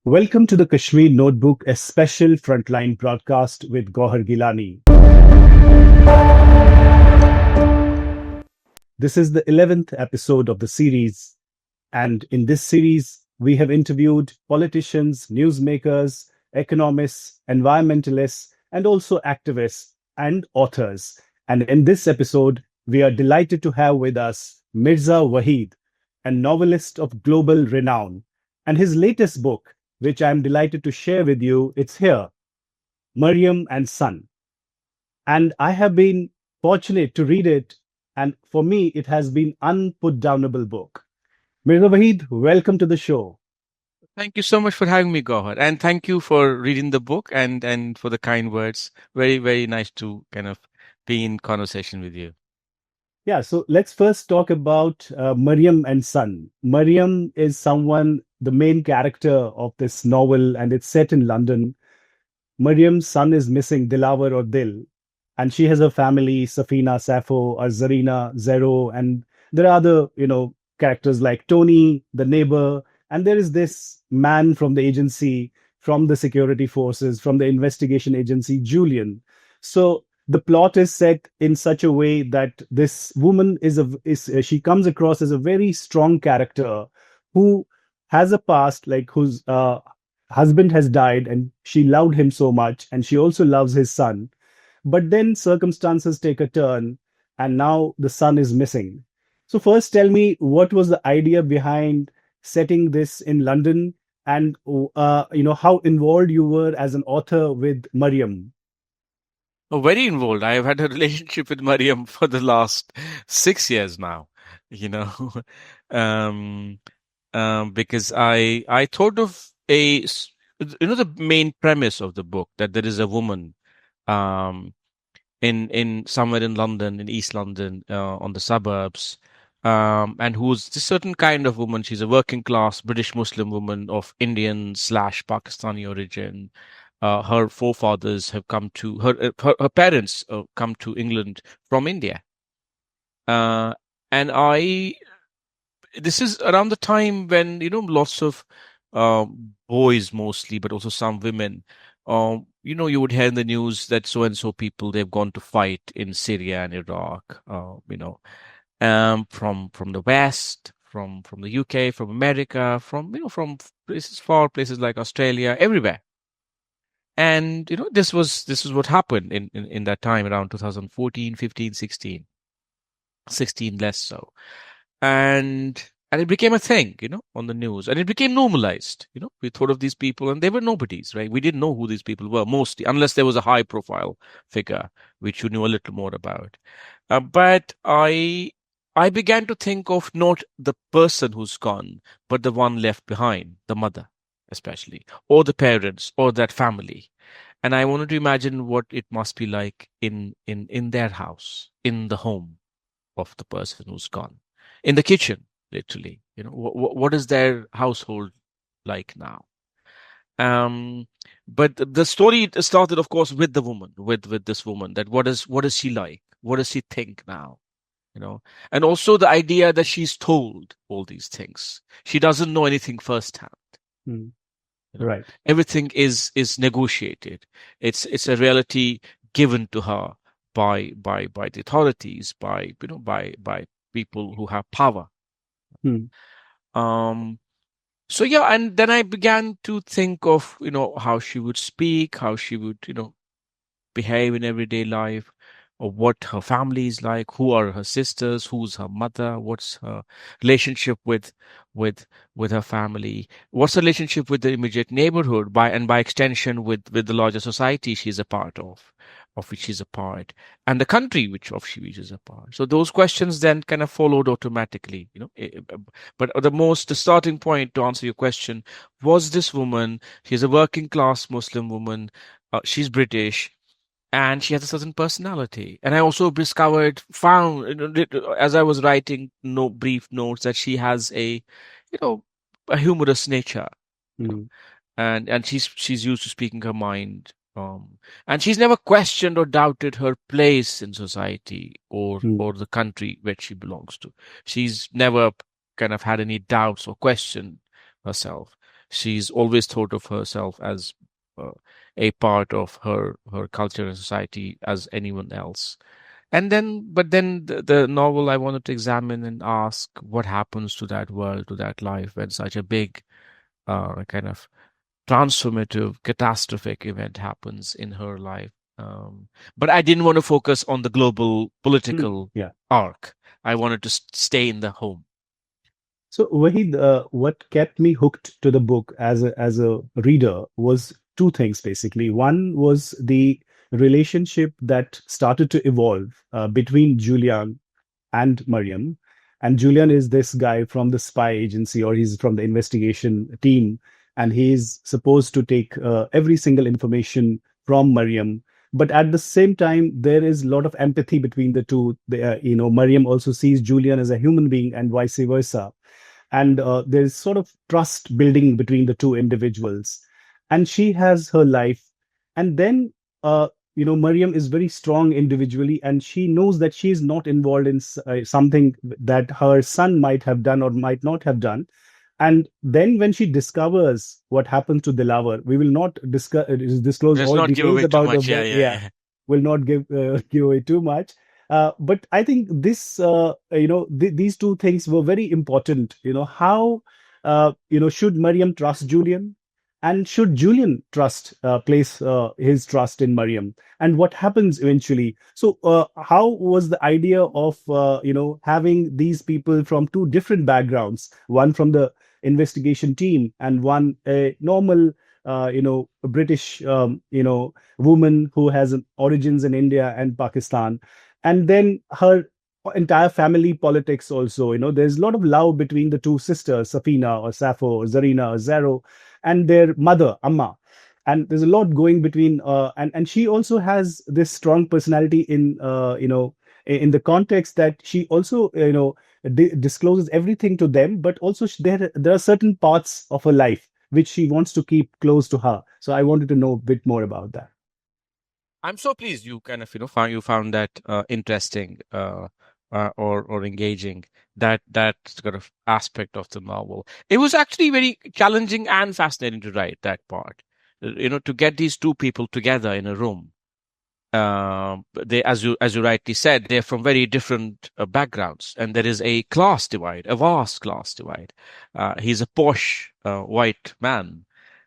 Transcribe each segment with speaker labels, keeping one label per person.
Speaker 1: Welcome to the Kashmir Notebook, a special Frontline broadcast with Gowhar Geelani. This is the 11th episode of the series, and in this series, we have interviewed politicians, newsmakers, economists, environmentalists, and also activists and authors. And in this episode, we are delighted to have with us Mirza Waheed, a novelist of global renown, and his latest book, which I'm delighted to share with you. It's here, Maryam and Son. And I have been fortunate to read it. And for me, it has been unputdownable book. Mirza Waheed, welcome to the show.
Speaker 2: Thank you so much for having me, Gowhar. And thank you for reading the book and for the kind words. Very, very nice to kind of be in conversation with you.
Speaker 1: Yeah, so let's first talk about Maryam and Son. Maryam is the main character of this novel, and it's set in London. Maryam's son is missing, Dilawar or Dil, and she has a family, Safina, Sappho, or Zarina, Zero, and there are other, characters like Tony, the neighbor, and there is this man from the agency, from the security forces, from the investigation agency, Julian. So the plot is set in such a way that this woman she comes across as a very strong character who has a past, like whose husband has died and she loved him so much, and she also loves his son. But then circumstances take a turn, and now the son is missing. So first, tell me, what was the idea behind setting this in London, and how involved you were as an author with Maryam?
Speaker 2: Oh, very involved. I have had a relationship with Maryam for the last 6 years now, you know, um, because I thought of the main premise of the book, that there is a woman um, in somewhere in London, in East London, on the suburbs, and who's a certain kind of woman. She's a working class British Muslim woman of Indian/Pakistani origin. Her forefathers have come to her parents come to England from India, and this is around the time when lots of boys mostly, but also some women. You would hear in the news that so and so people, they've gone to fight in Syria and Iraq. From the West, from the UK, from America, from places like Australia, everywhere. And this was what happened in that time around 2014, 15, 16, 16 less so. And it became a thing, on the news, and it became normalized. We thought of these people and they were nobodies, right? We didn't know who these people were mostly, unless there was a high profile figure, which you knew a little more about. But I began to think of not the person who's gone, but the one left behind, the mother, especially, or the parents, or that family. And I wanted to imagine what it must be like in their house, in the home of the person who's gone, in the kitchen, literally. What is their household like now? But the story started, of course, with the woman, with this woman. That what is she like? What does she think now? And also the idea that she's told all these things. She doesn't know anything firsthand.
Speaker 1: Mm. Right.
Speaker 2: Everything is negotiated. It's a reality given to her by the authorities, by people who have power. So yeah, and then I began to think of how she would speak, how she would behave in everyday life, or what her family is like, who are her sisters, who's her mother, what's her relationship with her family, what's her relationship with the immediate neighborhood, by extension with the larger society she's a part of which she's a part, and the country of which is a part. So those questions then kind of followed automatically, But the starting point to answer your question was this woman. She's a working class Muslim woman. She's British. And she has a certain personality. And I also found, as I was writing brief notes, that she has a humorous nature. And she's used to speaking her mind. And she's never questioned or doubted her place in society or the country which she belongs to. She's never kind of had any doubts or questioned herself. she's always thought of herself as uh, a part of her culture and society as anyone else. And then, but then the novel I wanted to examine and ask what happens to that world, to that life, when such a big kind of transformative, catastrophic event happens in her life. But I didn't want to focus on the global political
Speaker 1: Yeah.
Speaker 2: arc. I wanted to stay in the home.
Speaker 1: So, Wahid, what kept me hooked to the book as a reader was two things basically. One was the relationship that started to evolve between Julian and Maryam. And Julian is this guy from the spy agency, or he's from the investigation team, and he's supposed to take every single information from Maryam. But at the same time, there is a lot of empathy between the two. Maryam also sees Julian as a human being, and vice versa. And there's sort of trust building between the two individuals. And she has her life, and then Maryam is very strong individually, and she knows that she is not involved in something that her son might have done or might not have done. And then when she discovers what happens to Dilawar, we will not disclose
Speaker 2: Let's
Speaker 1: all
Speaker 2: not give
Speaker 1: details
Speaker 2: away too
Speaker 1: about the
Speaker 2: much. Yeah,
Speaker 1: book.
Speaker 2: yeah,
Speaker 1: Yeah,
Speaker 2: yeah.
Speaker 1: will not give away too much. But I think this, these two things were very important. How, should Maryam trust Julian? And should Julian place his trust in Maryam? And what happens eventually? So, how was the idea of having these people from two different backgrounds, one from the investigation team and one a normal, British, woman who has origins in India and Pakistan, and then her entire family politics also. There's a lot of love between the two sisters, Safina or Sappho, or Zarina or Zaro, and their mother, Amma. And there's a lot going between, and she also has this strong personality in the context that she also discloses everything to them, but also there are certain parts of her life which she wants to keep close to her. So I wanted to know a bit more about that.
Speaker 2: I'm so pleased you kind of found that interesting or engaging, that kind of aspect of the novel. It was actually very challenging and fascinating to write that part. To get these two people together in a room. They, as you rightly said, they're from very different backgrounds, and there is a class divide, a vast class divide. He's a posh white man,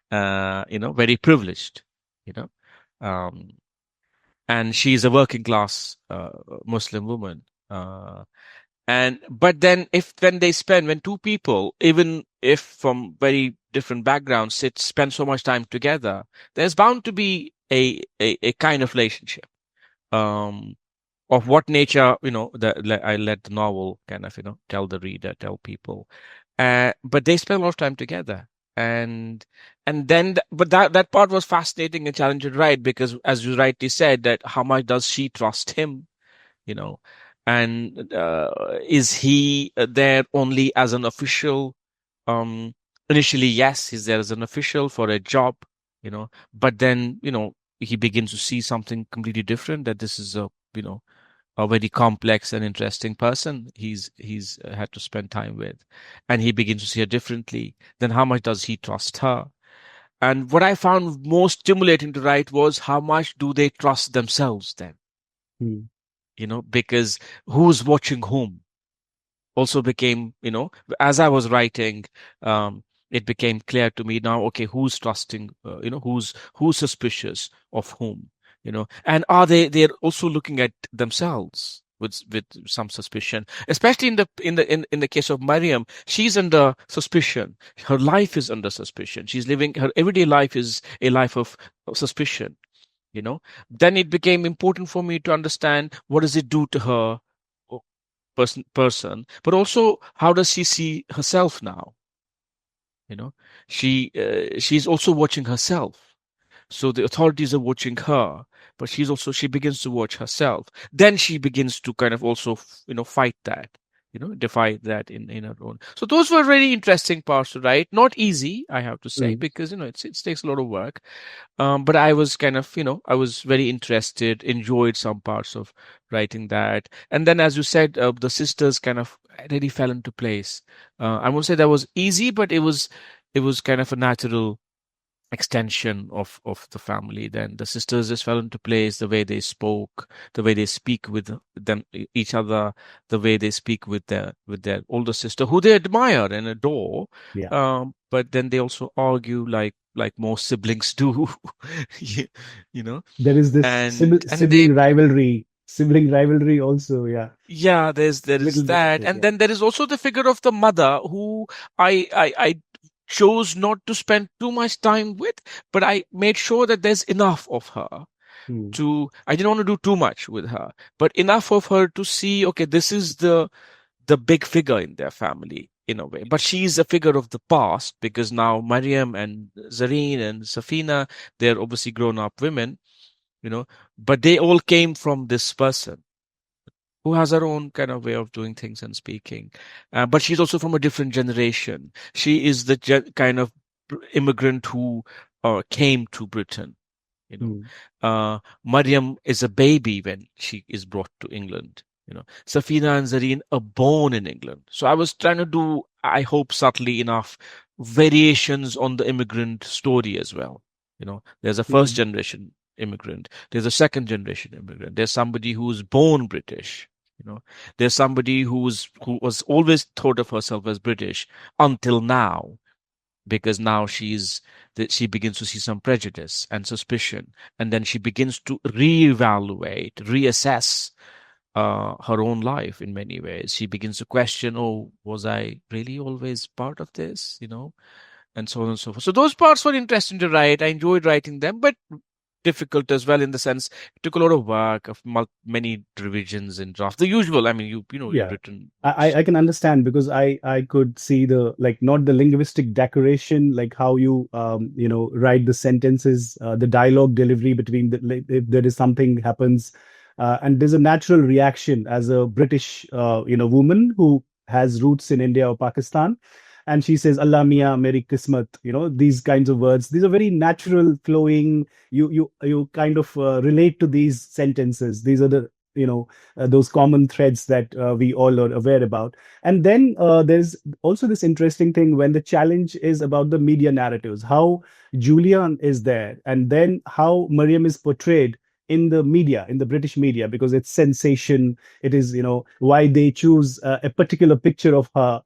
Speaker 2: very privileged, you know. Um, and she's a working class Muslim woman. And but then when two people, even if from very different backgrounds, spend so much time together, there's bound to be a kind of relationship. Um, of what nature, I let the novel kind of, tell the reader, tell people. But they spend a lot of time together. And then, but that part was fascinating and challenging, right? Because as you rightly said, that how much does she trust him, you know? And is he there only as an official? Initially, yes, he's there as an official for a job, but then, he begins to see something completely different, that this is a very complex and interesting person he's had to spend time with, and he begins to see her differently. Then how much does he trust her? And what I found most stimulating to write was how much do they trust themselves then?
Speaker 1: Hmm.
Speaker 2: Because who's watching whom also became, as I was writing, it became clear to me now, okay, who's trusting, who's suspicious of whom, and are they're also looking at themselves with some suspicion, especially in the case of Maryam. She's under suspicion. Her life is under suspicion. She's living, her everyday life is a life of suspicion. Then it became important for me to understand what does it do to her person, but also how does she see herself now? She's also watching herself. So the authorities are watching her, but she begins to watch herself. Then she begins to kind of also, fight that, defy that in her own. So those were really interesting parts to write. Not easy, I have to say, because, it takes a lot of work. But I was kind of, I was very interested, enjoyed some parts of writing that. And then, as you said, the sisters kind of really fell into place. I won't say that was easy, but it was it was kind of a natural extension of the family. Then the sisters just fell into place, the way they spoke, the way they speak with them each other, the way they speak with their older sister, who they admire and adore.
Speaker 1: Yeah.
Speaker 2: But then they also argue like most siblings do. you, you know
Speaker 1: There is this
Speaker 2: and they
Speaker 1: sibling rivalry also. Yeah.
Speaker 2: yeah, there is
Speaker 1: Little bit of
Speaker 2: that,
Speaker 1: it.
Speaker 2: and
Speaker 1: Yeah.
Speaker 2: then there is also the figure of the mother who I chose not to spend too much time with, but I made sure that there's enough of her
Speaker 1: Hmm.
Speaker 2: to. I didn't want to do too much with her, but enough of her to see. Okay, this is the big figure in their family in a way, but she's a figure of the past because now Maryam and Zareen and Safina, they're obviously grown up women, but they all came from this person who has her own kind of way of doing things and speaking. But she's also from a different generation. She is the kind of immigrant who came to Britain. You know,
Speaker 1: Hmm.
Speaker 2: Maryam is a baby when she is brought to England. Safina and Zareen are born in England. So I was trying to do, I hope, subtly enough variations on the immigrant story as well. There's a first
Speaker 1: Hmm.
Speaker 2: generation immigrant. There's a second generation immigrant. There's somebody who's born British. There's somebody who was always thought of herself as British until now, because now she begins to see some prejudice and suspicion, and then she begins to reevaluate, reassess her own life in many ways. She begins to question, oh, was I really always part of this? And so on and so forth. So those parts were interesting to write. I enjoyed writing them, but difficult as well in the sense it took a lot of work of many revisions and drafts. The usual. I mean, you've
Speaker 1: Yeah.
Speaker 2: written
Speaker 1: I
Speaker 2: books.
Speaker 1: I can understand because I could see the like not the linguistic decoration, like how you write the sentences, the dialogue delivery between the like, if there is something happens, and there's a natural reaction as a British woman who has roots in India or Pakistan, and she says Allah Mia Meri Kismat, these kinds of words. These are very natural flowing. You kind of relate to these sentences. These are the those common threads that we all are aware about. And then there's also this interesting thing when the challenge is about the media narratives, how Julian is there, and then how Maryam is portrayed in the media, in the British media, because it's sensation. It is, why they choose a particular picture of her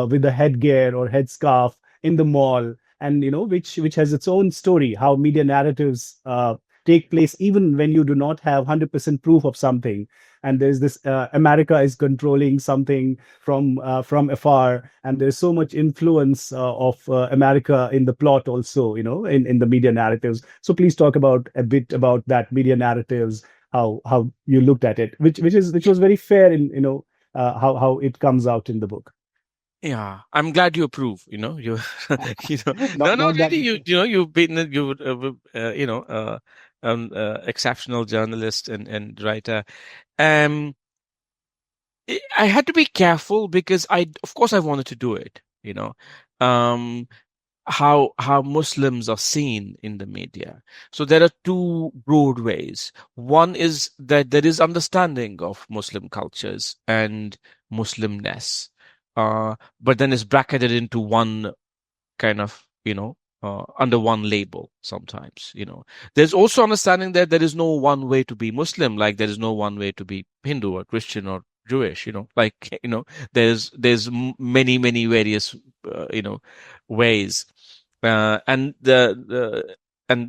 Speaker 1: with a headgear or headscarf in the mall, and which has its own story, how media narratives take place even when you do not have 100% proof of something, and there's this America is controlling something from afar, and there's so much influence of America in the plot also, in the media narratives. So please talk about a bit about that media narratives, how you looked at it, which was very fair in how it comes out in the book.
Speaker 2: Yeah, I'm glad you approve. No, no,
Speaker 1: Not that.
Speaker 2: really, you've been, exceptional journalist and writer. Um, I had to be careful because of course, I wanted to do it. Um, how Muslims are seen in the media. So there are two broad ways. One is that there is understanding of Muslim cultures and Muslimness, but then it's bracketed into one kind of, under one label sometimes. There's also understanding that there is no one way to be Muslim, like there is no one way to be Hindu or Christian or Jewish, like, there's many, many various, ways. And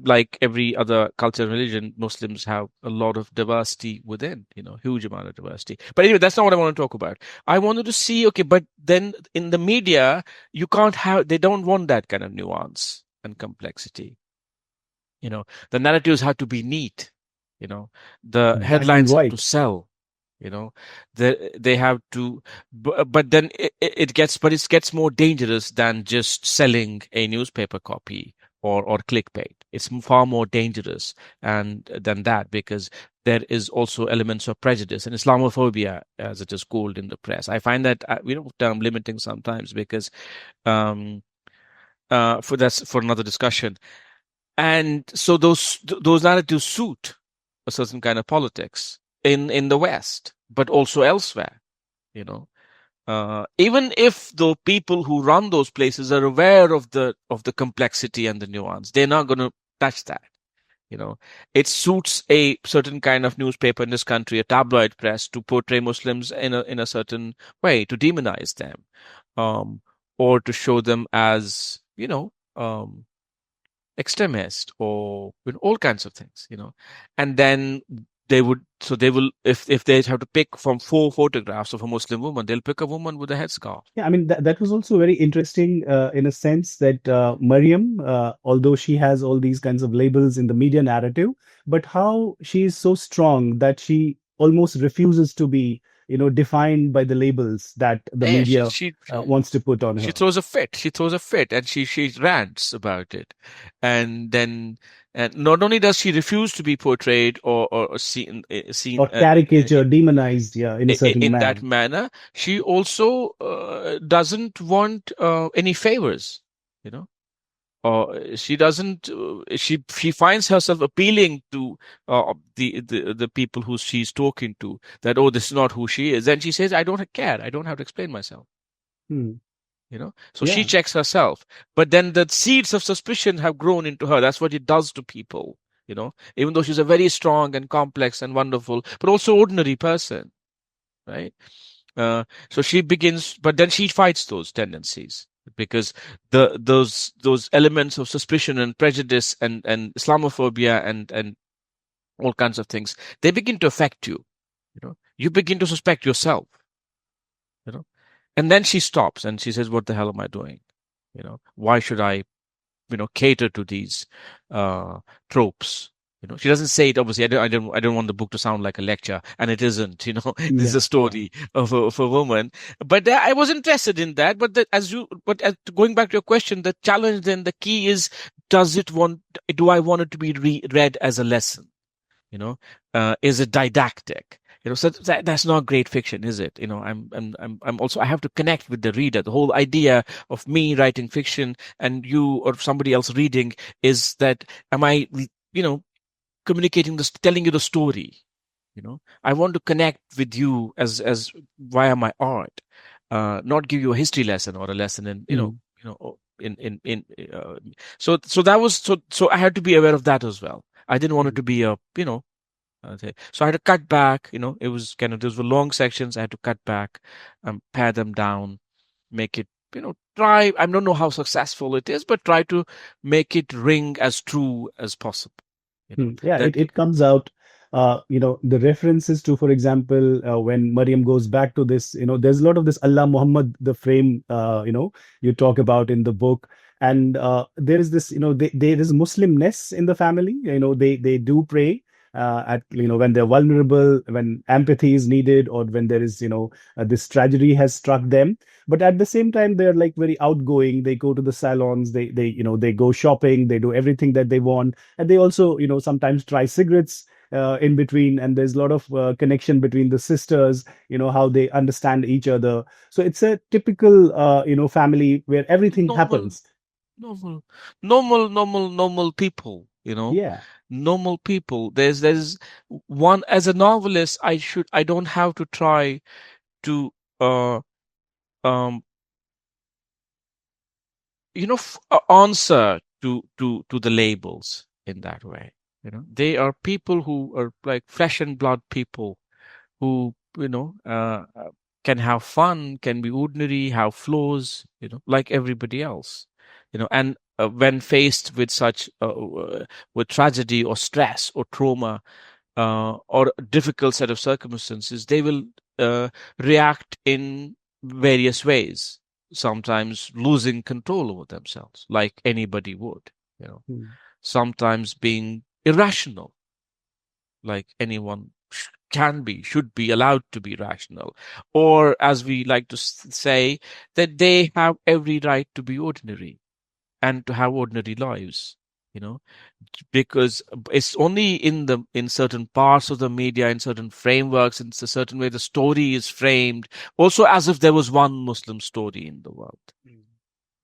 Speaker 2: like every other culture and religion, Muslims have a lot of diversity within, huge amount of diversity. But anyway, that's not what I want to talk about. I wanted to see, okay, but then in the media, they don't want that kind of nuance and complexity. The narratives have to be neat. The
Speaker 1: Black and
Speaker 2: headlines have to
Speaker 1: white.
Speaker 2: sell. They have to, but then it gets more dangerous than just selling a newspaper copy or clickbait. It's far more dangerous and than that, because there is also elements of prejudice and Islamophobia, as it is called in the press. I find that term limiting sometimes, because that's for another discussion. And so those narratives suit a certain kind of politics in the West, but also elsewhere. You know, Even if the people who run those places are aware of the complexity and the nuance, they're not going to touch that. It suits a certain kind of newspaper in this country, a tabloid press, to portray Muslims in a certain way, to demonize them, um, or to show them as extremist, or all kinds of things. And then they will, if they have to pick from 4 photographs of a Muslim woman, they'll pick a woman with a headscarf.
Speaker 1: Yeah, I mean that was also very interesting in a sense that Maryam, although she has all these kinds of labels in the media narrative, but how she is so strong that she almost refuses to be, defined by the labels that the
Speaker 2: Yeah,
Speaker 1: media wants to put on
Speaker 2: she
Speaker 1: her.
Speaker 2: throws a fit. She throws a fit, and she rants about it. And then, and not only does she refuse to be portrayed or seen
Speaker 1: Or caricature, demonized, yeah, in a certain
Speaker 2: in that
Speaker 1: manner.
Speaker 2: manner, she also doesn't want any favors. You know, or she doesn't. She finds herself appealing to the people who she's talking to. That, oh, this is not who she is. Then she says, I don't care. I don't have to explain myself.
Speaker 1: Hmm.
Speaker 2: So she
Speaker 1: Yeah.
Speaker 2: checks herself, but then the seeds of suspicion have grown into her. That's what it does to people. Even though she's a very strong and complex and wonderful but also ordinary person, right? So she begins, but then she fights those tendencies, because those elements of suspicion and prejudice and Islamophobia and all kinds of things, they begin to affect you. You begin to suspect yourself. you know and then she stops and she says, what the hell am I doing? Why should I cater to these tropes? She doesn't say it, obviously. I don't want the book to sound like a lecture, and it isn't. This is
Speaker 1: Yeah.
Speaker 2: a story of a woman. But I was interested in that. But going back to your question, the challenge, then the key is, do I want it to be read as a lesson? Is it didactic? So that's not great fiction, is it? I'm also, I have to connect with the reader. The whole idea of me writing fiction and you or somebody else reading is that, am I, communicating this, telling you the story? I want to connect with you as via my art, not give you a history lesson or a lesson in,
Speaker 1: Hmm.
Speaker 2: in so that was, so I had to be aware of that as well. I didn't want it
Speaker 1: Hmm.
Speaker 2: to be a, okay. So I had to cut back. It was kind of, those were long sections. I had to cut back, pare them down, make it, try. I don't know how successful it is, but try to make it ring as true as possible.
Speaker 1: Yeah,
Speaker 2: That
Speaker 1: it comes out, the references to, for example, when Maryam goes back to this, there's a lot of this Allah Muhammad, the frame, you talk about in the book. And there is this, there is Muslimness in the family. They do pray at, when they're vulnerable, when empathy is needed, or when there is, this tragedy has struck them. But at the same time, they're like very outgoing. They go to the salons, they go shopping, they do everything that they want, and they also sometimes try cigarettes in between, and there's a lot of connection between the sisters, how they understand each other. So it's a typical family where everything
Speaker 2: normal,
Speaker 1: happens.
Speaker 2: normal, normal people.
Speaker 1: Yeah.
Speaker 2: Normal people. There's one, as a novelist, I don't have to try to uh um answer to the labels in that way. They are people who are like flesh and blood people, who can have fun, can be ordinary, have flaws, like everybody else. And when faced with such with tragedy or stress or trauma, or a difficult set of circumstances, they will react in various ways, sometimes losing control over themselves, like anybody would, you know,
Speaker 1: Hmm.
Speaker 2: sometimes being irrational, like anyone should be allowed to be rational, or as we like to say, that they have every right to be ordinary and to have ordinary lives. You know, because it's only in certain parts of the media, in certain frameworks, in a certain way, the story is framed also as if there was one Muslim story in the world.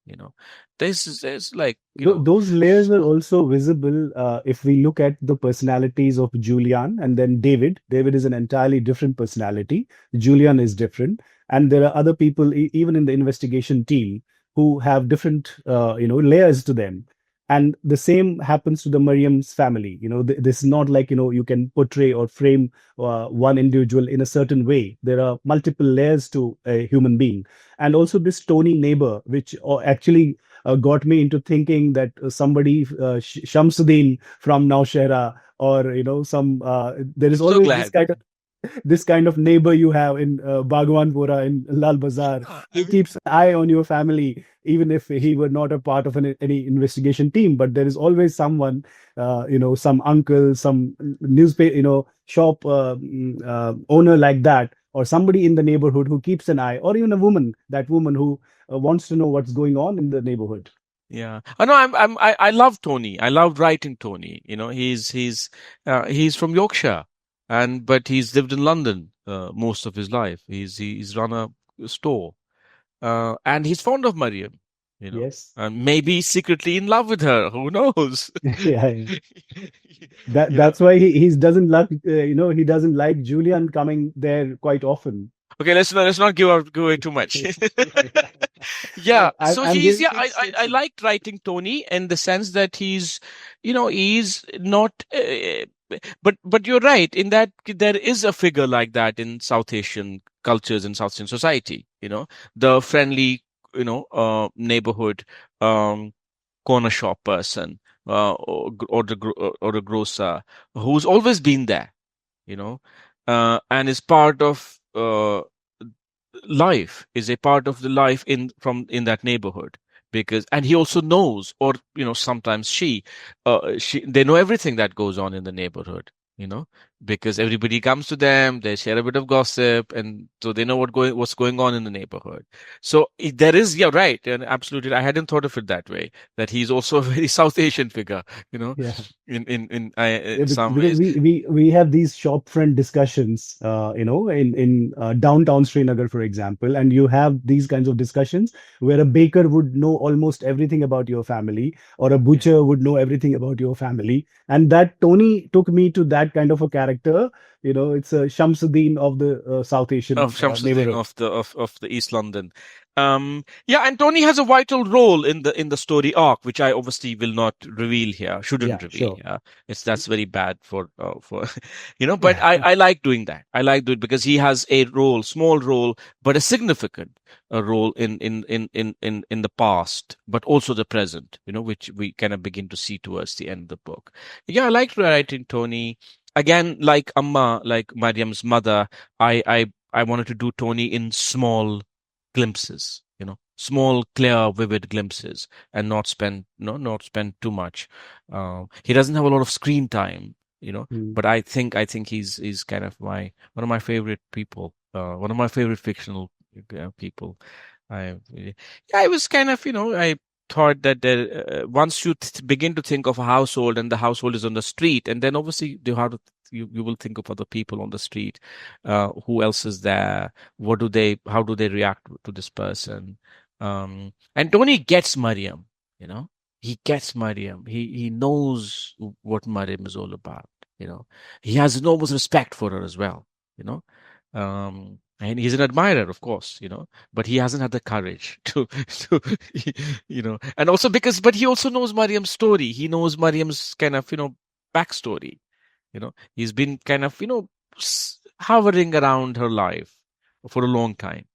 Speaker 2: you know this is like,
Speaker 1: Those layers are also visible if we look at the personalities of Julian and then David. David is an entirely different personality. Julian is different. and there are other people even in the investigation team who have different layers to them. And the same happens to the Mariam's family. This is not like, you can portray or frame one individual in a certain way. There are multiple layers to a human being. And also this Tony neighbor, which actually got me into thinking that somebody, Shamsuddin from Nowshera, or, there is
Speaker 2: I'm so
Speaker 1: always
Speaker 2: glad.
Speaker 1: this kind of neighbor you have in Bhagwanpura in Lal Bazar,
Speaker 2: Yeah,
Speaker 1: who keeps an eye on your family, even if he were not a part of any investigation team. But there is always someone, some uncle, some newspaper, shop owner like that, or somebody in the neighborhood who keeps an eye, or even a woman, that woman who wants to know what's going on in the neighborhood.
Speaker 2: yeah. I know. I love Tony. I love writing Tony. He's from Yorkshire, but he's lived in London most of his life. He's run a store, and he's fond of Mariam.
Speaker 1: Yes.
Speaker 2: And maybe secretly in love with her. Who knows?
Speaker 1: Yeah, yeah. That
Speaker 2: You know.
Speaker 1: that's why he doesn't like he doesn't like Julian coming there quite often.
Speaker 2: Okay, let's not give away too much.
Speaker 1: Yeah.
Speaker 2: Yeah, so
Speaker 1: I'm giving
Speaker 2: I
Speaker 1: hints.
Speaker 2: liked writing Tony in the sense that he's not, but you're right in that there is a figure like that in South Asian cultures and South Asian society. The friendly, neighborhood, um, corner shop person, or the grocer who's always been there, and is part of life, is a part of the life in that neighborhood, because and he also knows, or sometimes they know everything that goes on in the neighborhood, because everybody comes to them, they share a bit of gossip, and so they know what's going on in the neighborhood. So there is, yeah, right, and absolutely, I hadn't thought of it that way, that he's also a very South Asian figure,
Speaker 1: Yeah.
Speaker 2: in
Speaker 1: Yeah,
Speaker 2: some
Speaker 1: because
Speaker 2: ways.
Speaker 1: we have these shop front discussions, in downtown Srinagar, for example, and you have these kinds of discussions where a baker would know almost everything about your family, or a
Speaker 2: Yeah.
Speaker 1: butcher would know everything about your family, and that Tony took me to that kind of a character. It's a Shamsuddin of the South
Speaker 2: Of
Speaker 1: Asian
Speaker 2: Shamsuddin
Speaker 1: neighborhood.
Speaker 2: of the East London. Yeah, and Tony has a vital role in the story arc, which I obviously will not reveal here, shouldn't
Speaker 1: Yeah,
Speaker 2: reveal
Speaker 1: sure.
Speaker 2: here. That's very bad for But I like doing that. I like doing it because he has a role, small role, but a significant role in the past, but also the present. Which we kind of begin to see towards the end of the book. Yeah, I like writing Tony. Again, like Amma, like Mariam's mother, I wanted to do Tony in small glimpses, small, clear, vivid glimpses, and not spend too much. He doesn't have a lot of screen time,
Speaker 1: Mm.
Speaker 2: but I think he's kind of one of my favorite people, one of my favorite fictional people. I I was kind of, I thought that once you begin to think of a household, and the household is on the street, and then obviously you will think of other people on the street. Who else is there? How do they react to this person? And Tony gets Mariam, you know. He gets Mariam. He knows what Mariam is all about, you know. He has enormous respect for her as well, you know. And he's an admirer, of course, but he hasn't had the courage to, and also but he also knows Mariam's story. He knows Mariam's kind of, backstory. He's been kind of, hovering around her life for a long time.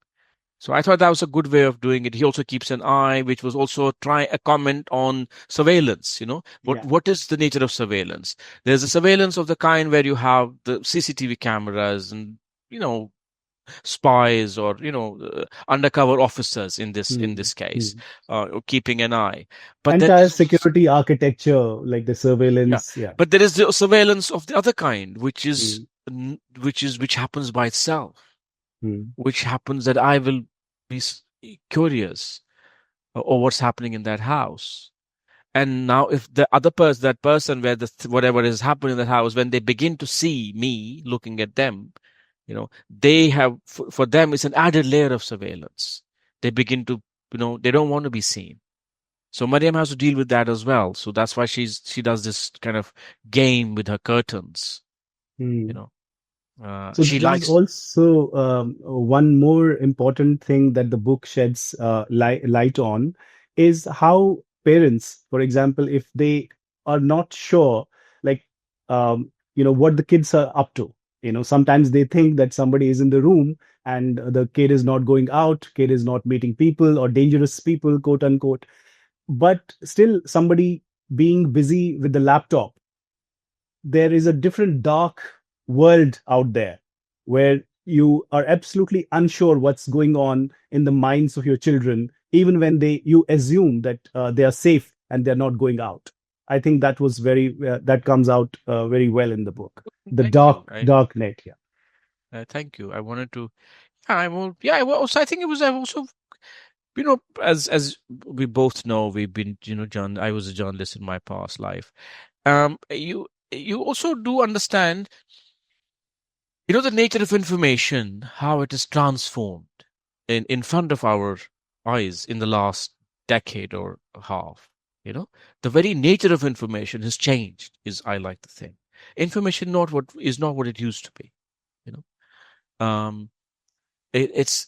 Speaker 2: So I thought that was a good way of doing it. He also keeps an eye, which was also try a comment on surveillance. What
Speaker 1: Yeah.
Speaker 2: what is the nature of surveillance? There's a surveillance of the kind where you have the CCTV cameras and, spies, or undercover officers in this
Speaker 1: Mm.
Speaker 2: case,
Speaker 1: Mm.
Speaker 2: keeping an eye. But there
Speaker 1: Entire
Speaker 2: is also,
Speaker 1: security architecture, like the
Speaker 2: yeah,
Speaker 1: surveillance. Yeah.
Speaker 2: but there is the surveillance of the other kind, which is
Speaker 1: Mm.
Speaker 2: which happens by itself,
Speaker 1: Mm.
Speaker 2: which happens that I will be curious or what's happening in that house. And now, if the other person, that person where whatever is happening in that house, when they begin to see me looking at them, they have, for them, it's an added layer of surveillance. They begin to, they don't want to be seen. So Mariam has to deal with that as well. So that's why she does this kind of game with her curtains, you
Speaker 1: Mm.
Speaker 2: know.
Speaker 1: So
Speaker 2: She
Speaker 1: there is
Speaker 2: likes.
Speaker 1: also one more important thing that the book sheds light on is how parents, for example, if they are not sure, like, what the kids are up to. Sometimes they think that somebody is in the room and the kid is not going out, kid is not meeting people or dangerous people, quote unquote. But still, somebody being busy with the laptop, there is a different dark world out there where you are absolutely unsure what's going on in the minds of your children, even when you assume that they are safe and they're not going out. I think that was that comes out very well in the book, the
Speaker 2: Thank you.
Speaker 1: dark net. Yeah.
Speaker 2: Thank you. I wanted to. Yeah, I will. Yeah, well, also I think it was. I also, as we both know, we've been, John. I was a journalist in my past life. You also do understand, the nature of information, how it is transformed in front of our eyes in the last decade or half. The very nature of information has changed. Is I like to think information not what it used to be. You know. It's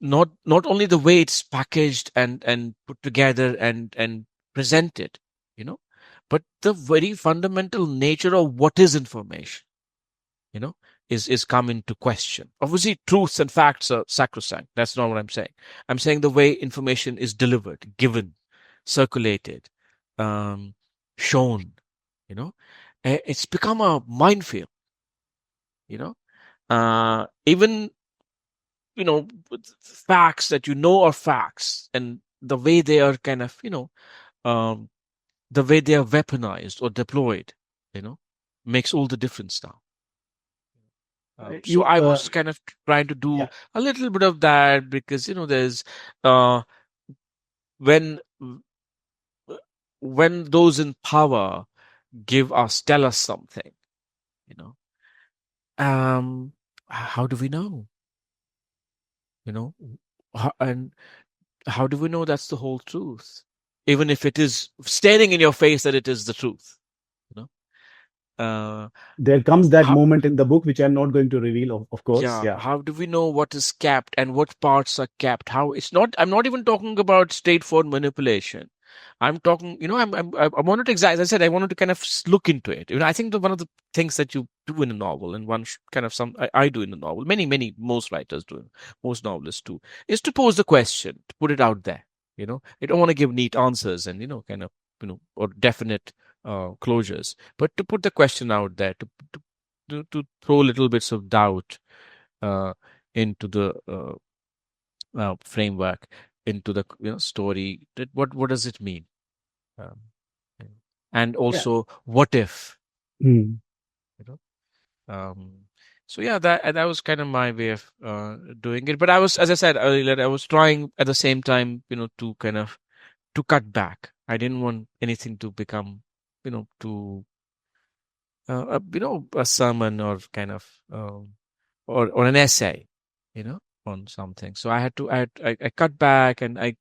Speaker 2: not only the way it's packaged and put together and presented, you know, but the very fundamental nature of what is information, you know, is come into question. Obviously, truths and facts are sacrosanct. That's not what I'm saying. I'm saying the way information is delivered, given, circulated, um, shown, you know, it's become a minefield, you know. Even facts that are facts, and the way they are kind of um, the way they are weaponized or deployed, you know makes all the difference now. So
Speaker 1: You,
Speaker 2: I was kind of trying to do
Speaker 1: yeah.
Speaker 2: a little bit of that, because there's uh, when when those in power tell us something, you know how do we know, you know and how do we know that's the whole truth? Even if it is staring in your face that it is the truth, you know. Uh,
Speaker 1: There comes that
Speaker 2: how,
Speaker 1: moment in the book, which I'm not going to reveal, of course.
Speaker 2: yeah,
Speaker 1: Yeah.
Speaker 2: how do we know what is kept and what parts are kept? How it's not. I'm not even talking about straightforward manipulation. I'm talking. I wanted to exact. As I said, I wanted to kind of look into it. I think one of the things that you do in a novel, and kind of I do in a novel. Most writers do, most novelists do, is to pose the question, to put it out there. I don't want to give neat answers and kind of or definite closures, but to put the question out there, to throw little bits of doubt uh, into the framework, into the story. What does it mean? Um, and
Speaker 1: Yeah.
Speaker 2: also, what if?
Speaker 1: Mm.
Speaker 2: You know. Um, so yeah, that was kind of my way of doing it. But I was, as I said earlier, I was trying at the same time, to kind of to cut back. I didn't want anything to become, to a sermon or kind of or an essay, on something. So I cut back, and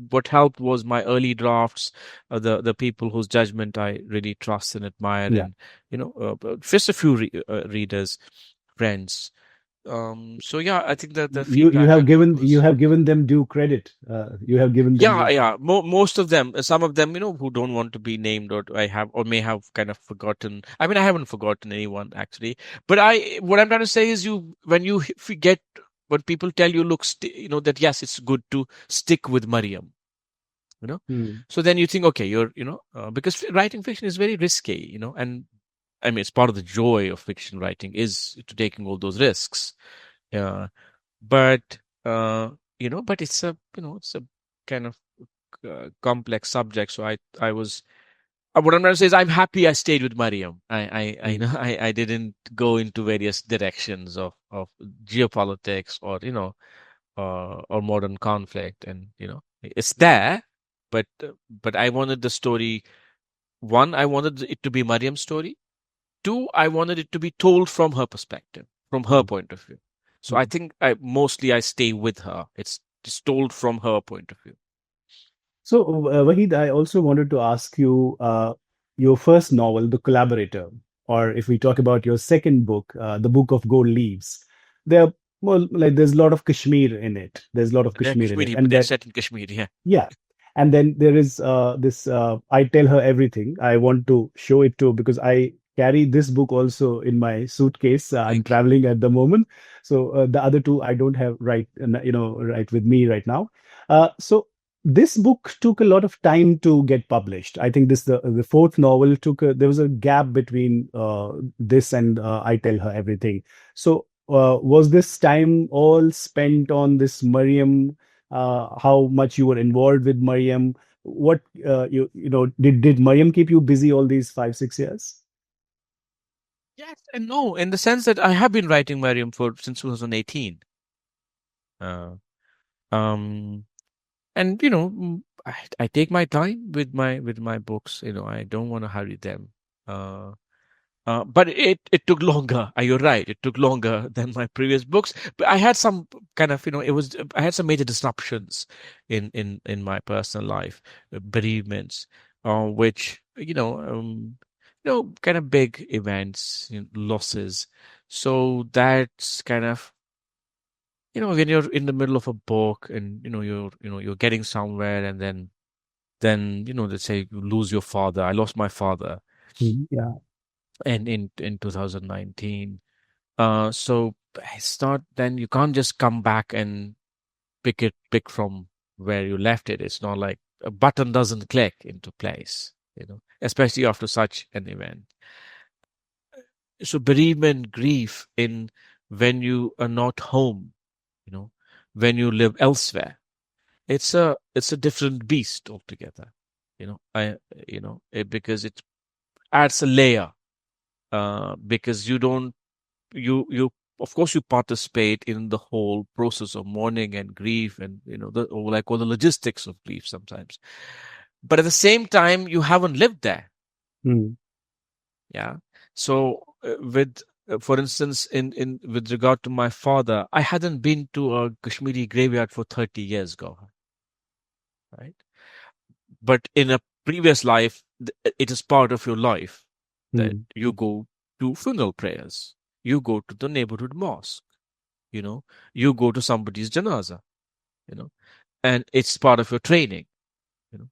Speaker 2: what helped was my early drafts, the people whose judgment I really trust and admire,
Speaker 1: Yeah.
Speaker 2: and just a few readers, friends. So yeah, I think that the
Speaker 1: You
Speaker 2: feedback
Speaker 1: have
Speaker 2: I got
Speaker 1: given
Speaker 2: was.
Speaker 1: them due credit. You have given them
Speaker 2: Yeah,
Speaker 1: due
Speaker 2: yeah.
Speaker 1: credit.
Speaker 2: Most of them, some of them, who don't want to be named, or may have kind of forgotten. I mean, I haven't forgotten anyone actually, but what I'm trying to say is, when you forget, when people tell you, look, that yes, it's good to stick with Maryam, you know.
Speaker 1: Mm.
Speaker 2: So then you think, okay, because writing fiction is very risky, and I mean, it's part of the joy of fiction writing is to taking all those risks. Yeah, but but it's a kind of complex subject. So I was what I'm trying to say is, I'm happy I stayed with Mariam. I
Speaker 1: Mm.
Speaker 2: know I didn't go into various directions of geopolitics, or or modern conflict, and it's there, but I wanted the story. One, I wanted it to be Mariam's story. Two, I wanted it to be told from her perspective, from her
Speaker 1: Mm.
Speaker 2: point of view. So I
Speaker 1: Mm.
Speaker 2: think I stay with her. It's told from her point of view.
Speaker 1: So, Wahid, I also wanted to ask you your first novel, The Collaborator, or if we talk about your second book, The Book of Gold Leaves, they're more like there's a lot of Kashmir in it. There's a lot of
Speaker 2: They're
Speaker 1: Kashmir in it.
Speaker 2: Kashmiri, but
Speaker 1: And
Speaker 2: they're
Speaker 1: that,
Speaker 2: set in Kashmir. Yeah.
Speaker 1: yeah. And then there is this I Tell Her Everything. I want to show it to because I carry this book also in my suitcase. I'm
Speaker 2: Thank you.
Speaker 1: traveling at the moment. So the other two I don't have right with me right now. So this book took a lot of time to get published. I think this the fourth novel there was a gap between this and I Tell Her Everything. So was this time all spent on this Maryam, how much you were involved with Maryam? What did Maryam keep you busy all these 5 6 years?
Speaker 2: Yes and no, in the sense that I have been writing Maryam for since 2018. Uh, um, and I take my time with my books. I don't want to hurry them. Uh, but it took longer. You're right. It took longer than my previous books. But I had some kind of I had some major disruptions in my personal life, bereavements, which kind of big events, losses. So that's kind of when you're in the middle of a book and you're getting somewhere, and then let's say you lose your father. I lost my father
Speaker 1: Yeah.
Speaker 2: and in 2019. So it's not, then you can't just come back and pick from where you left it. It's not like a button doesn't click into place, especially after such an event. So bereavement, grief in when you are not home, you know, when you live elsewhere, it's a different beast altogether. Because it adds a layer. Because you of course you participate in the whole process of mourning and grief, and or like all the logistics of grief sometimes, but at the same time you haven't lived there.
Speaker 1: Mm.
Speaker 2: Yeah. So with for instance, in with regard to my father, I hadn't been to a Kashmiri graveyard for 30 years ago, right? But in a previous life, it is part of your life that
Speaker 1: Mm.
Speaker 2: you go to funeral prayers, you go to the neighborhood mosque, you know, you go to somebody's janaza, you know, and it's part of your training.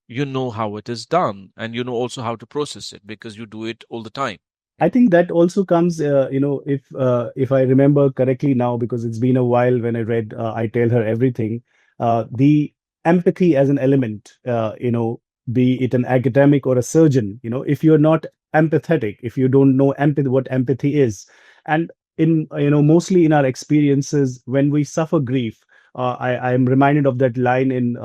Speaker 2: You know how it is done, and you know also how to process it because you do it all the time.
Speaker 1: I think that also comes, if I remember correctly now, because it's been a while when I read I Tell Her Everything, the empathy as an element, be it an academic or a surgeon, if you're not empathetic, if you don't know empathy, what empathy is, and in mostly in our experiences when we suffer grief, I am reminded of that line in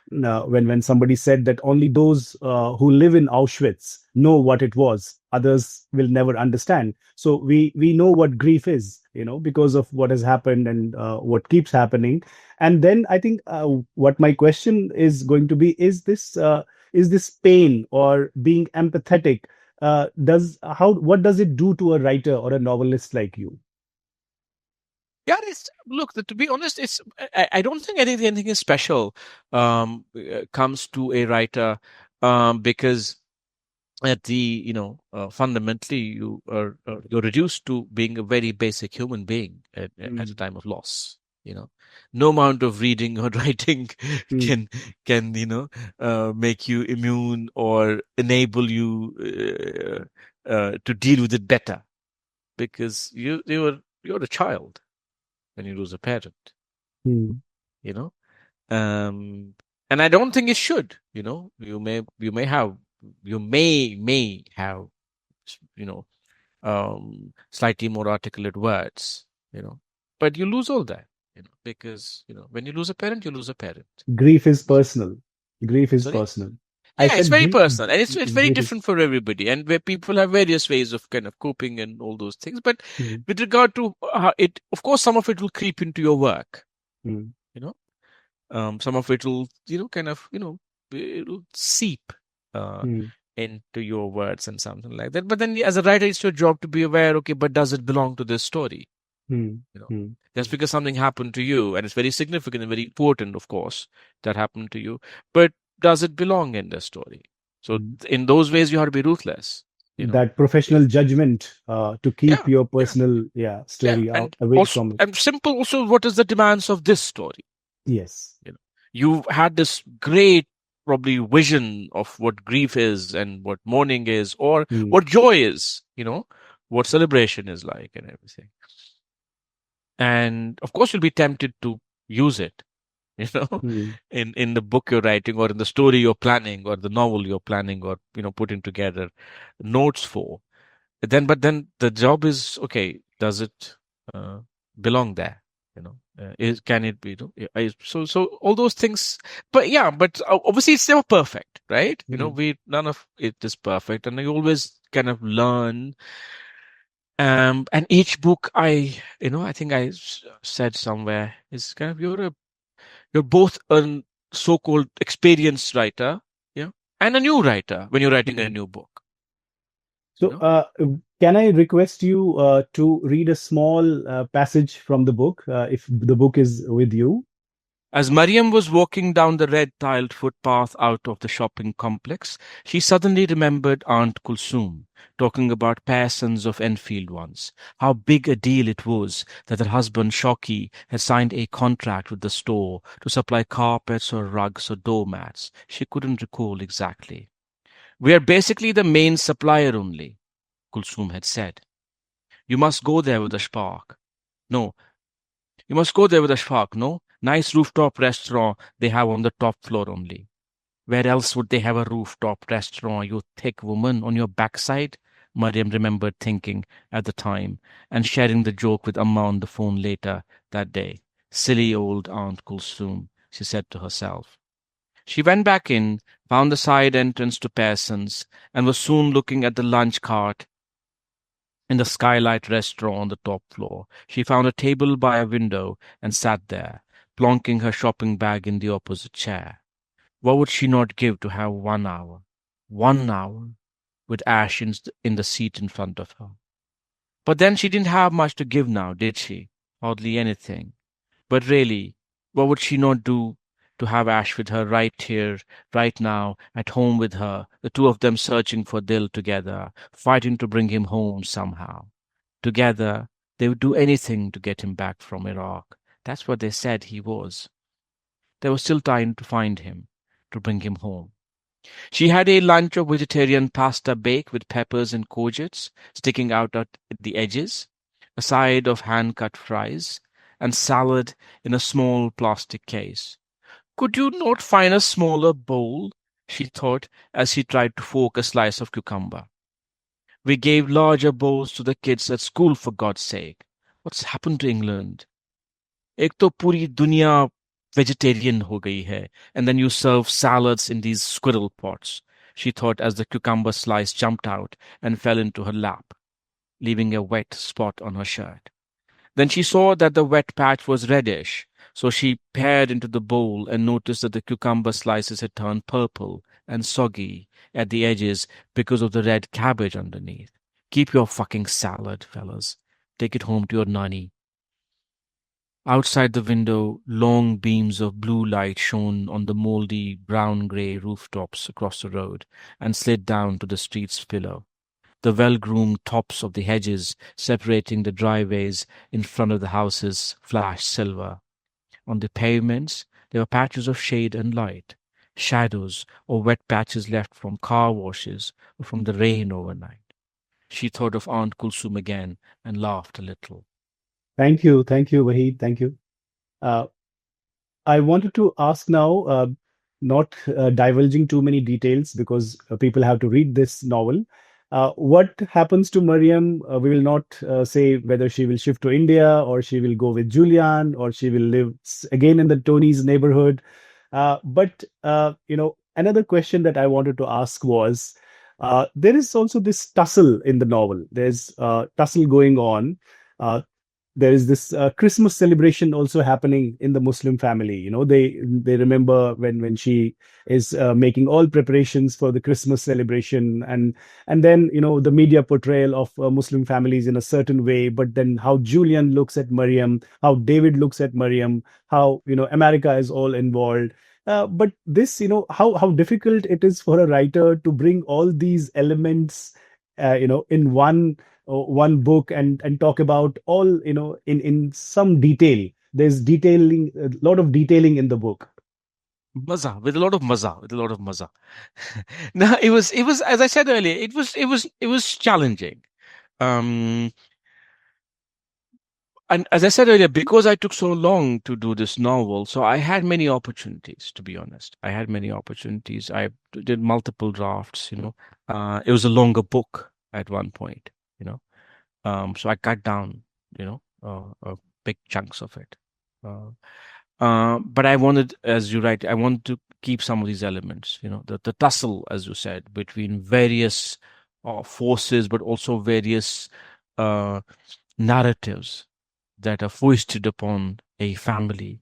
Speaker 1: when somebody said that only those who live in Auschwitz know what it was. Others will never understand. So we know what grief is, because of what has happened and what keeps happening. And then I think what my question is going to be is this pain or being empathetic does how what does it do to a writer or a novelist like you?
Speaker 2: Yeah, look. To be honest, I don't think anything is special comes to a writer, because at the fundamentally you're reduced to being a very basic human being at a
Speaker 1: Mm.
Speaker 2: time of loss. No amount of reading or writing
Speaker 1: Mm.
Speaker 2: can make you immune or enable you to deal with it better, because you're a child when you lose a parent.
Speaker 1: Mm.
Speaker 2: you know um and I don't think it should. You may have you know slightly more articulate words, but you lose all that, because when you lose a parent, you lose a parent.
Speaker 1: Grief is personal. Grief is
Speaker 2: Sorry.
Speaker 1: personal. I
Speaker 2: Yeah, it's
Speaker 1: said
Speaker 2: very personal, and it's very
Speaker 1: grief is.
Speaker 2: different for everybody, and where people have various ways of kind of coping and all those things. But
Speaker 1: Mm.
Speaker 2: with regard to it, of course, some of it will creep into your work.
Speaker 1: Mm.
Speaker 2: you know some of it will it'll seep uh,
Speaker 1: Mm.
Speaker 2: into your words and something like that. But then as a writer, it's your job to be aware, okay, but does it belong to this story?
Speaker 1: Mm.
Speaker 2: you know
Speaker 1: Mm.
Speaker 2: just because something happened to you, and it's very significant and very important, of course, that happened to you, but does it belong in the story? So
Speaker 1: Mm.
Speaker 2: in those ways you have to be ruthless. you know.
Speaker 1: That professional judgment to keep
Speaker 2: Yeah,
Speaker 1: your
Speaker 2: yeah,
Speaker 1: personal
Speaker 2: yeah.
Speaker 1: story out
Speaker 2: And
Speaker 1: away
Speaker 2: also,
Speaker 1: from it.
Speaker 2: and simple also, what is the demands of this story?
Speaker 1: Yes.
Speaker 2: You know, you had this great probably vision of what grief is and what mourning is, or
Speaker 1: Mm,
Speaker 2: what joy is, what celebration is like and everything. And of course, you'll be tempted to use it, you know,
Speaker 1: mm.
Speaker 2: in the book you're writing, or in the story you're planning, or the novel you're planning, or putting together notes for. But then the job is, okay, does it uh, belong there? Is can it be? So all those things. But yeah, but obviously it's never perfect, right?
Speaker 1: Mm.
Speaker 2: We none of it is perfect, and you always kind of learn. And each book, I think said somewhere, is kind of you're both a so-called experienced writer, yeah, and a new writer when you're writing a
Speaker 1: Mm.
Speaker 2: new book. You
Speaker 1: So,
Speaker 2: know,
Speaker 1: can I request you to read a small passage from the book, if the book is with you?
Speaker 2: as Maryam was walking down the red-tiled footpath out of the shopping complex, she suddenly remembered Aunt Kulsum talking about Pearsons of Enfield once. How big a deal it was that her husband Shoki had signed a contract with the store to supply carpets or rugs or doormats. She couldn't recall exactly. "We are basically the main supplier only," Kulsum had said. "You must go there with a spark. No, you must go there with a spark, no? Nice rooftop restaurant they have on the top floor only." "Where else would they have a rooftop restaurant, you thick woman, on your backside?" Mariam remembered thinking at the time, and sharing the joke with Amma on the phone later that day. Silly old Aunt Kulsum, she said to herself. She went back in, found the side entrance to Pearson's, and was soon looking at the lunch cart in the Skylight restaurant on the top floor. She found a table by a window and sat there, plonking her shopping bag in the opposite chair. What would she not give to have 1 hour? 1 hour with Ash in the seat in front of her. But then she didn't have much to give now, did she? Hardly anything. But really, what would she not do to have Ash with her right here, right now, at home with her, the two of them searching for Dil together, fighting to bring him home somehow. Together, they would do anything to get him back from Iraq. That's what they said he was. There was still time to find him, to bring him home. She had a lunch of vegetarian pasta baked with peppers and courgettes sticking out at the edges, a side of hand-cut fries, and salad in a small plastic case. "Could you not find a smaller bowl?" she thought as she tried to fork a slice of cucumber. "We gave larger bowls to the kids at school, for God's sake. What's happened to England? एक तो पूरी दुनिया vegetarian हो गई है, and then you serve salads in these squirrel pots," she thought as the cucumber slice jumped out and fell into her lap, leaving a wet spot on her shirt. Then she saw that the wet patch was reddish, so she peered into the bowl and noticed that the cucumber slices had turned purple and soggy at the edges because of the red cabbage underneath. "Keep your fucking salad, fellas. Take it home to your nanny." Outside the window, long beams of blue light shone on the mouldy brown-grey rooftops across the road and slid down to the street's below. The well-groomed tops of the hedges separating the driveways in front of the houses flashed silver. On the pavements, there were patches of shade and light, shadows or wet patches left from car washes or from the rain overnight. She thought of Aunt Kulsum again and laughed a little.
Speaker 1: Thank you, Waheed. Thank you. Uh, I wanted to ask now, not divulging too many details because people have to read this novel. What happens to Mariam? We will not say whether she will shift to India or she will go with Julian or she will live again in the Tony's neighborhood. But another question that I wanted to ask was, there is also this tussle in the novel. There's tussle going on. Uh, there is this Christmas celebration also happening in the Muslim family. They remember when she is making all preparations for the Christmas celebration, and then the media portrayal of Muslim families in a certain way, but then how Julian looks at Maryam, how David looks at Maryam, how America is all involved. But this, how difficult it is for a writer to bring all these elements in one book and talk about all, in some detail. There's detailing, a lot of detailing in the book.
Speaker 2: Maza, with a lot of maza, with a lot of maza. Now it was as I said earlier, it was challenging. Um, and as I said earlier, because I took so long to do this novel, so I had many opportunities, to be honest. I had many opportunities. I did multiple drafts, it was a longer book at one point, you know. So I cut down, big chunks of it. Uh, but I wanted, as you write, I wanted to keep some of these elements, the tussle, as you said, between various forces, but also various uh, narratives that are foisted upon a family,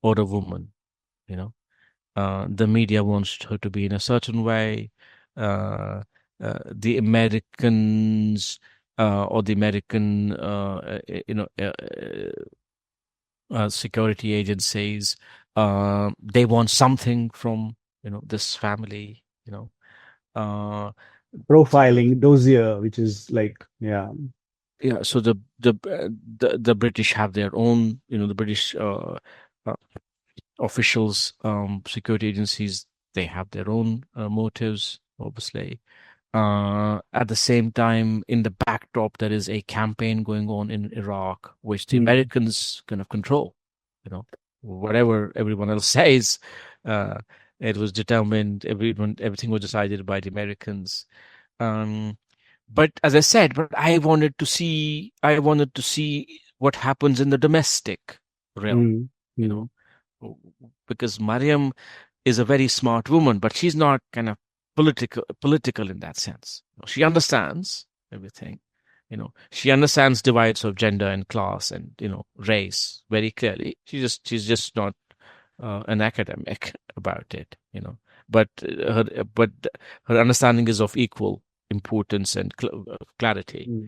Speaker 2: or a woman, you know. The media wants her to be in a certain way. Uh, the Americans or the American, security agencies, they want something from, this family, Uh,
Speaker 1: Profiling, dossier, which is like, yeah.
Speaker 2: yeah, so the British have their own, the British uh, officials, security agencies, they have their own motives, obviously. At the same time, in the backdrop, there is a campaign going on in Iraq, which the
Speaker 1: Hmm.
Speaker 2: Americans kind of control. Whatever everyone else says, uh, it was determined. Everything was decided by the Americans. Um, but as I said, but I wanted to see what happens in the domestic realm,
Speaker 1: Hmm.
Speaker 2: you
Speaker 1: Hmm.
Speaker 2: know, because Mariam is a very smart woman, but she's not kind of political in that sense. She understands everything. She understands divides of gender and class and race very clearly. She's just not an academic about it. But her understanding is of equal importance and clarity.
Speaker 1: Hmm.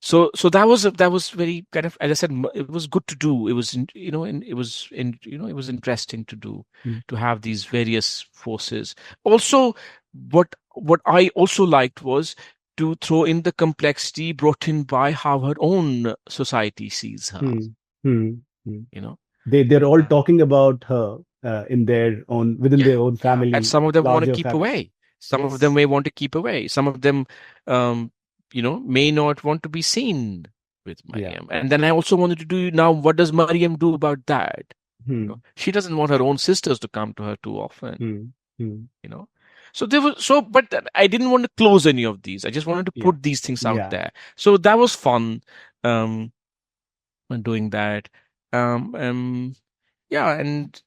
Speaker 2: So that was very kind of, as I said, it was good to do. It was it was interesting to do,
Speaker 1: Hmm.
Speaker 2: to have these various forces. Also, what I also liked was to throw in the complexity brought in by how her own society sees her.
Speaker 1: Hmm. Hmm. Hmm.
Speaker 2: You know,
Speaker 1: They're all
Speaker 2: uh,
Speaker 1: talking about her in their own, within
Speaker 2: yeah,
Speaker 1: their own
Speaker 2: yeah. And
Speaker 1: family,
Speaker 2: some of them want to
Speaker 1: larger
Speaker 2: keep
Speaker 1: family.
Speaker 2: away. Some of them
Speaker 1: Yes.
Speaker 2: may want to keep away. Some of them, um, may not want to be seen with
Speaker 1: Yeah.
Speaker 2: Mariam. And then I also wanted to do now, what does Mariam do about that?
Speaker 1: Hmm.
Speaker 2: She doesn't want her own sisters to come to her too often,
Speaker 1: Hmm. Hmm.
Speaker 2: you know. But I didn't want to close any of these. I just wanted to
Speaker 1: Yeah.
Speaker 2: put these things out
Speaker 1: Yeah.
Speaker 2: there. So that was fun, um, doing that. Um, um, yeah, and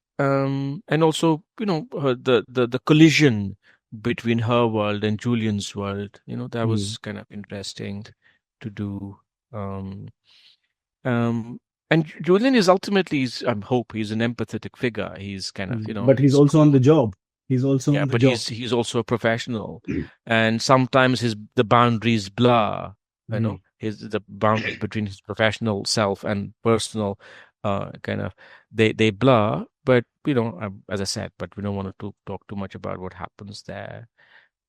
Speaker 2: also, the collision between her world and Julian's world, that
Speaker 1: Hmm.
Speaker 2: was kind of interesting to do. Um, um, and Julian is ultimately, I hope he's an empathetic figure. He's kind of,
Speaker 1: But he's
Speaker 2: he's
Speaker 1: also on
Speaker 2: cool.
Speaker 1: the job. He's also
Speaker 2: Yeah,
Speaker 1: on the
Speaker 2: but
Speaker 1: job.
Speaker 2: he's also a professional, and sometimes the boundaries blur.
Speaker 1: Hmm.
Speaker 2: The boundaries between his professional self and personal, kind of, they blur. But as I said, but we don't want to talk too much about what happens there.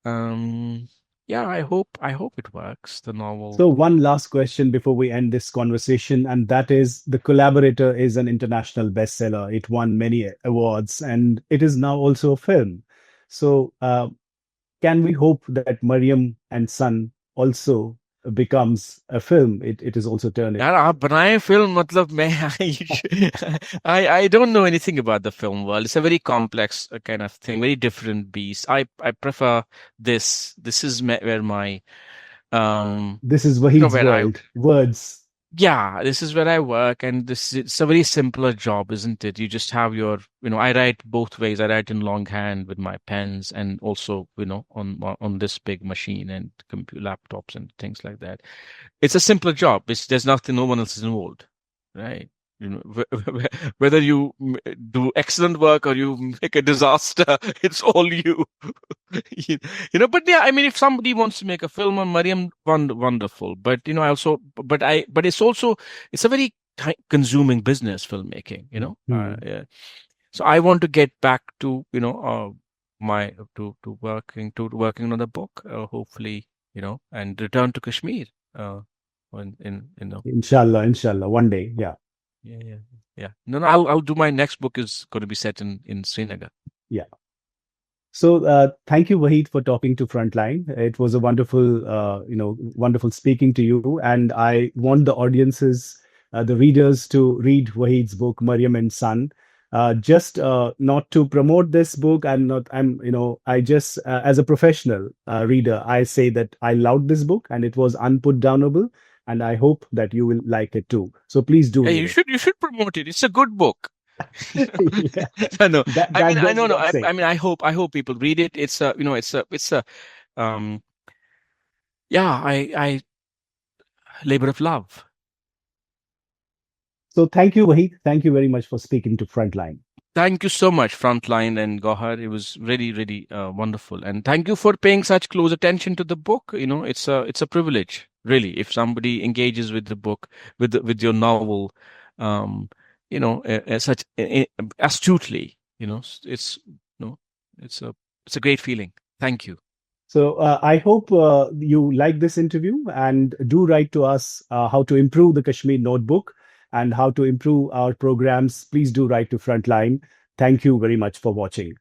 Speaker 2: Um, yeah, I hope it works. The novel.
Speaker 1: So, one last question before we end this conversation, and that is, The Collaborator is an international bestseller. It won many awards, and it is now also a film. So, can we hope that Maryam and Son also becomes a film? It is also turned.
Speaker 2: यार आप बनाए film मतलब मैं I don't know anything about the film world. It's a very complex kind of thing, very different beast. I prefer this is where my um
Speaker 1: This is Waheed's
Speaker 2: where I
Speaker 1: world. Words.
Speaker 2: yeah, this is where I work, and it's a very simpler job, isn't it? You just have your, I write both ways. I write in longhand with my pens, and also, on this big machine and computer laptops and things like that. It's a simpler job. There's nothing, no one else is involved, right? Whether you do excellent work or you make a disaster, it's all you. You but yeah, I mean, if somebody wants to make a film on Mariam, wonderful. But it's also, it's a very consuming business, filmmaking.
Speaker 1: Hmm.
Speaker 2: Yeah. So I want to get back to my to working on the book, hopefully. and return to Kashmir.
Speaker 1: Inshallah, inshallah, one day. Yeah.
Speaker 2: Yeah, yeah, yeah. No, I'll do my next book is going to be set in Srinagar.
Speaker 1: Yeah. So thank you, Waheed, for talking to Frontline. It was a wonderful, wonderful speaking to you. And I want the audiences, the readers, to read Waheed's book, Maryam and Son. Just not to promote this book. I just, as a professional reader, I say that I loved this book and it was unputdownable. And I hope that you will like it too. So please do
Speaker 2: Yeah,
Speaker 1: read it.
Speaker 2: you should promote it. It's a good book.
Speaker 1: Yeah,
Speaker 2: I know.
Speaker 1: that
Speaker 2: I
Speaker 1: goes
Speaker 2: know. No,
Speaker 1: without saying.
Speaker 2: I hope people read it. It's a, um, yeah, I labor of love.
Speaker 1: So thank you, Waheed. Thank you very much for speaking to Frontline.
Speaker 2: Thank you so much, Frontline and Gowhar. It was really, really wonderful, and thank you for paying such close attention to the book. It's a privilege, really, if somebody engages with the book, with your novel, such astutely. It's a great feeling. Thank you.
Speaker 1: So I hope you like this interview and do write to us how to improve the Kashmir Notebook and how to improve our programs. Please do write to Frontline. Thank you very much for watching.